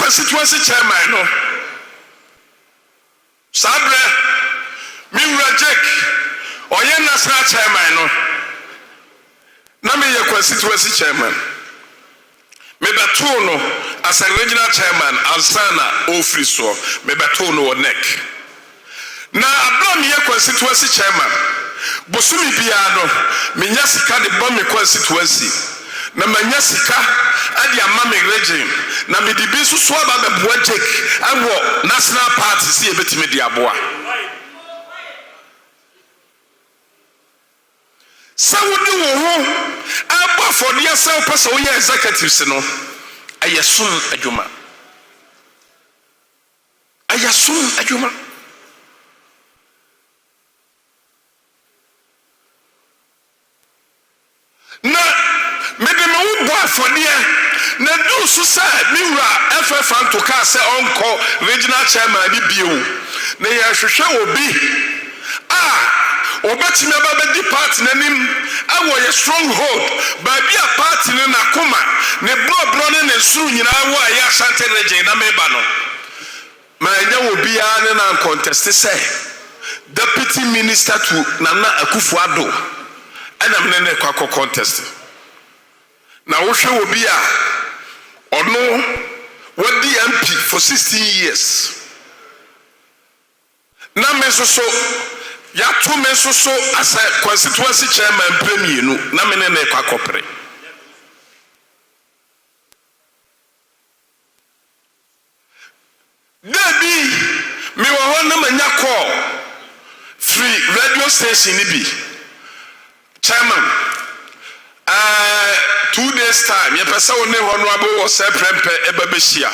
constituency chairman no sabre mi reject oye national chairman no na me ye constituency chairman me beto no as a regional chairman ansana ofri so me beto no neck na abram ye constituency chairman bosumi bia no me nya sika de bomb constituency na manya sika ade ama me region na me di bi so aba be project awo national party si ebetime di aboa sawudi wo ho aba for the self person we executives no ayasun adwuma na maybe my own boy for there na do so say miwra FF to ka say onko regional chairman bi bio na ya hwehwe obi obetime aba di party nanim awo ye stronghold ba bia party ne nakoma ne bro ne nsuru nyina wo ya Ashanti region na meba no ma nya obi ya ne na contest say deputy minister to Nana Akufo-Addo ana mne kwa contest na wo hwe obi a ono wadi MP for 16 years na me so ya to me so as a constituency chairman premier no na me ne kwa kopere debi me wo ho na manya call free radio station ni bi chairman 2 days time ye pesa woni ho no abo wo se prempe ebabehia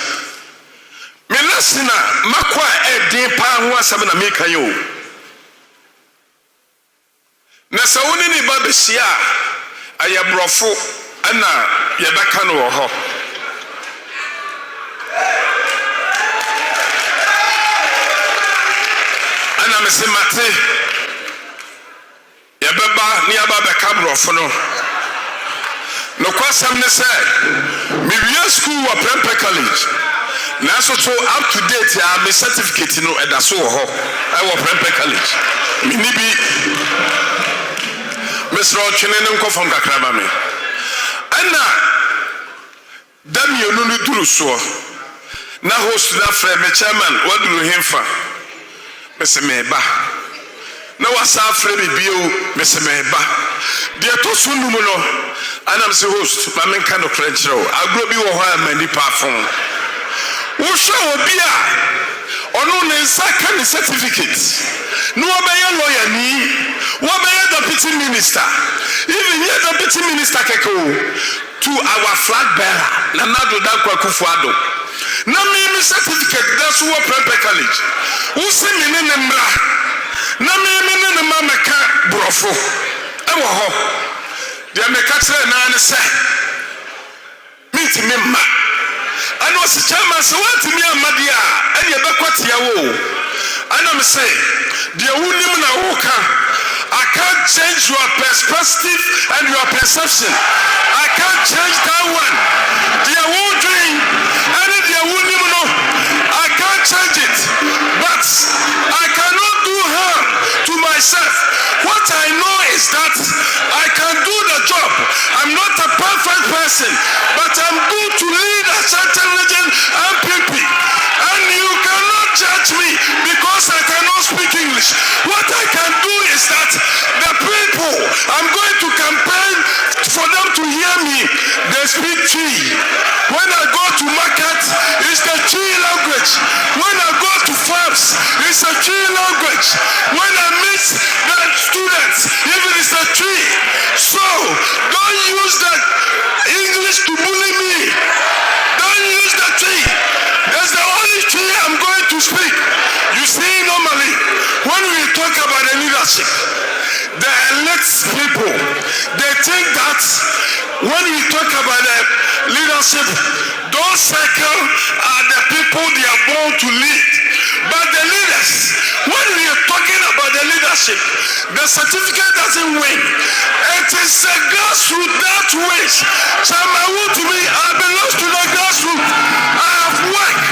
me lesina makwa edin pa ho asem na me kan yo na sa woni ni babehia ayabrofo ana ye beka no wo ho ana me se mate ye beba ni aba beka brofo no no kwasam ne say me we school wa Prempeh College na so up to date ya me certificate no edaso ho I wa Prempeh College me ni bi Mr. Ochene ne nko fam kakraba me ana dam ye no duru so na host na frɛ me chairman waduru hemfa me se me ba na wasa frɛ me bio me se me ba de to sunu mu no anam se host ma men kan no krenchero agro bi wo ho amani pa fon wo hwe obi a ono ne nsa kan certificate no obey lawyer ni wo obey deputy minister even here deputy minister keko to our flag bearer na nado dan Akufo-Addo na me certificate that's what Prempeh College wo se me ne mbra na me ne ma meka brofo e wo ho de meka tere na ne se meet me ma ana o se chairman se want me amade a e de bekotia wo ana me say de wunim na wo ka I can't change your perspective and your perception. I can't change that one. The whole dream and the wunim no I can't change it, but I cannot do harm to myself. What I know is that I can do the job. I'm not a perfect person, but I'm good to lead a certain region and people. And you cannot judge me because I cannot speak English. What I can do is that the people I'm going to campaign for them to hear me. They speak Chi. When I go to market, it's the Chi language. When I go to farms, it's the Chi language. When I meet the students, even it's the Chi. So don't use that English to bully me. Don't use the Chi. That's the only Chi I'm going to speak. You see, normally when we talk about the leadership, the elect people, they think that when we talk about the leadership, those circle are the people they are born to lead. But the leaders, when we are talking about the leadership, the certificate doesn't win. It is a grassroots that wins. Chairman Wontumi, I belong to the grassroots. I have worked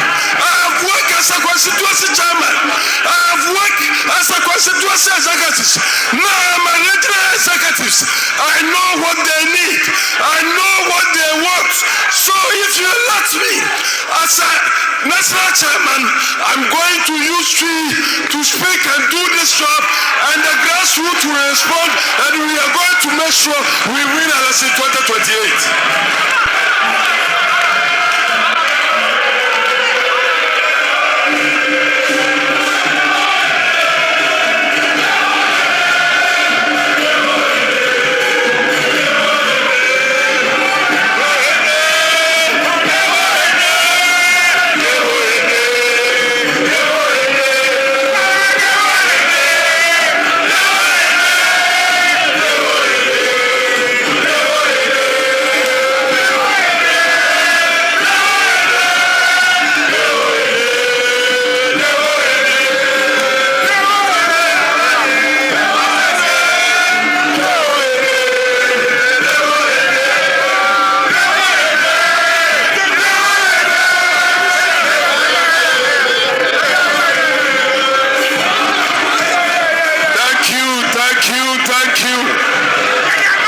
provincial executives. Now I'm a regional executives. I know what they need. I know what they want. So if you let me, as a national chairman, I'm going to use tree to speak and do this job, and the grassroots will respond, and we are going to make sure we win election 2028.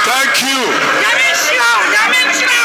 Thank you.